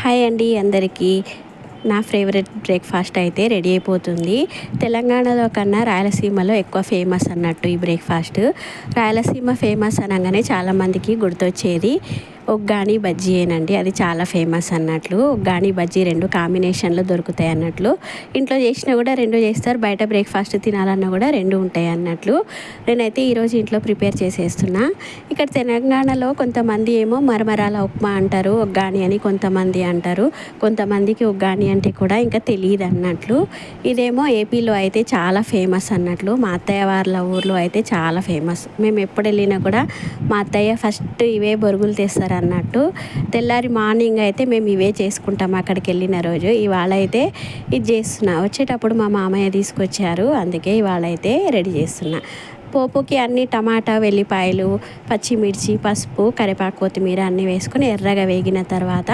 Hi అండి అందరికీ. నా ఫేవరెట్ బ్రేక్ఫాస్ట్ అయితే రెడీ అయిపోతుంది. తెలంగాణలో కన్నా రాయలసీమలో ఎక్కువ ఫేమస్ అన్నట్టు ఈ బ్రేక్ఫాస్ట్. రాయలసీమ ఫేమస్ అనగానే చాలామందికి గుర్తొచ్చేది ఒగ్గాని బజ్జీయేనండి. అది చాలా ఫేమస్ అన్నట్లు. ఒగ్గాని బజ్జీ రెండు కాంబినేషన్లో దొరుకుతాయి అన్నట్లు. ఇంట్లో చేసినా కూడా రెండు చేస్తారు, బయట బ్రేక్ఫాస్ట్ తినాలన్నా కూడా రెండు ఉంటాయి అన్నట్లు. నేనైతే ఈరోజు ఇంట్లో ప్రిపేర్ చేసేస్తున్నా. ఇక్కడ తెలంగాణలో కొంతమంది ఏమో మరమరాల ఉప్మా అంటారు, ఒగ్గాని అని కొంతమంది అంటారు. కొంతమందికి ఒగ్గాని అంటే కూడా ఇంకా తెలియదు అన్నట్లు. ఇదేమో ఏపీలో అయితే చాలా ఫేమస్ అన్నట్లు. మా అత్తయ్య వాళ్ళ ఊర్లో అయితే చాలా ఫేమస్. మేము ఎప్పుడు వెళ్ళినా కూడా మా అత్తయ్య ఫస్ట్ ఇవే బొరుగులు తెస్తారు అన్నట్టు. తెల్లారి మార్నింగ్ అయితే మేము ఇవే చేసుకుంటాం అక్కడికి వెళ్ళిన రోజు. ఇవాళ అయితే ఇది చేస్తున్నా. వచ్చేటప్పుడు మా మామయ్య తీసుకొచ్చారు, అందుకే ఇవాళ అయితే రెడీ చేస్తున్నా. పోపుకి అన్ని టమాటా, వెల్లిపాయలు, పచ్చిమిర్చి, పసుపు, కరివేపాకు, కొత్తిమీర అన్నీ వేసుకొని ఎర్రగా వేగిన తర్వాత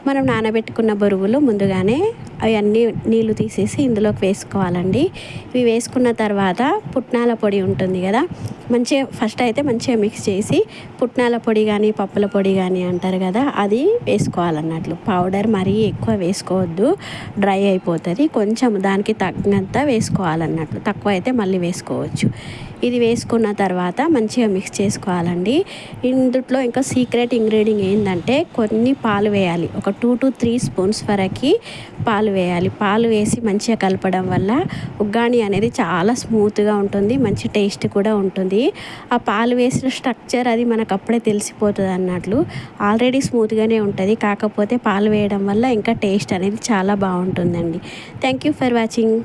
మనం నానబెట్టుకున్న బొరుగులు ముందుగానే అవన్నీ నీళ్లు తీసేసి ఇందులోకి వేసుకోవాలండి. ఇవి వేసుకున్న తర్వాత పుట్నాల పొడి ఉంటుంది కదా, మంచిగా ఫస్ట్ అయితే మంచిగా మిక్స్ చేసి పుట్నాల పొడి కానీ పప్పుల పొడి కానీ అంటారు కదా, అది వేసుకోవాలన్నట్లు. పౌడర్ మరీ ఎక్కువ వేసుకోవద్దు, డ్రై అయిపోతుంది. కొంచెం దానికి తగినంత వేసుకోవాలన్నట్లు, తక్కువ అయితే మళ్ళీ వేసుకోవచ్చు. ఇది వేసుకున్న తర్వాత మంచిగా మిక్స్ చేసుకోవాలండి. ఇందులో ఇంకా సీక్రెట్ ఇంగ్రీడియంట్ ఏంటంటే కొన్ని పాలు వేయాలి. ఒక 2 to 3 స్పూన్స్ వరకు పాలు వేయాలి. పాలు వేసి మంచిగా కలపడం వల్ల ఉగ్గాని అనేది చాలా స్మూత్గా ఉంటుంది, మంచి టేస్ట్ కూడా ఉంటుంది. ఆ పాలు వేసిన స్ట్రక్చర్ అది మనకు అప్పుడే తెలిసిపోతుంది అన్నట్లు. ఆల్రెడీ స్మూత్గానే ఉంటుంది, కాకపోతే పాలు వేయడం వల్ల ఇంకా టేస్ట్ అనేది చాలా బాగుంటుందండి. Thank you for watching.